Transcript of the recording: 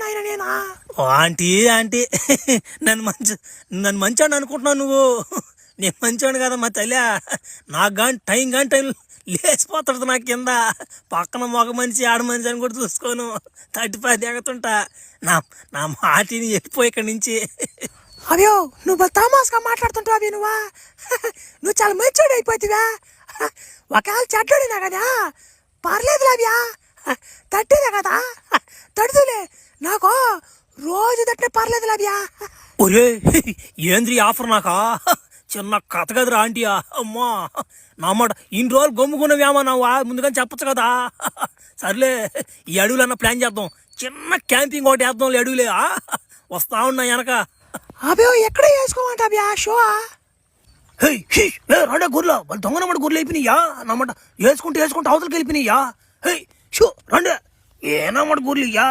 నాయన నేనా? Aunty aunty నన్ను మంచోడు అనుకుంటున్నావు నువ్వు. నేను మంచోడు కదా మా తల్లి. నాకు కానీ టైం లేచిపోతాడు నా కింద. పక్కన మగ మనిషి ఆడ మనిషి అని కూడా చూసుకోను. 35 ఎగుతుంటా. నా మాటిని వెళ్ళిపోయి ఇక్కడి నుంచి. అయ్యో నువ్వు తమాస్గా మాట్లాడుతుంటావు అవి నువ్వా? నువ్వు చాలా మంచోడు అయిపోతావా? ఒకవేళ చెడ్డోడినా కదా పర్లేదు లావ్యా, తట్టేదే కదా తడుతులే, నాకు రోజు తట్టే పర్లేదు లావ్యా. ఒరే ఏంద్రీ ఆఫర్ నాకా? చిన్న కథ కదరా ఆంటీయా. అమ్మా నా మాట ఇన్ని రోజులు గమ్ముకున్నవేమో నావా, ముందుగానే చెప్పచ్చు కదా. సర్లే ఈ అడవులన్నా ప్లాన్ చేద్దాం. చిన్న క్యాంపింగ్ ఒకటి వేద్దాం అడవులే. వస్తా ఉన్నా వెనక. అభ్యో ఎక్కడ వేసుకోమంటావ్యా షో? రాడా గుర్లా వాళ్ళు దొంగనమాట గుర్లు అయిపోయినాయా నమ్మట. వేసుకుంటూ అవతలకి వెళ్ళిపోయినాయా. హే షో రండే ఏనమాట గుర్లు ఇయ్యా.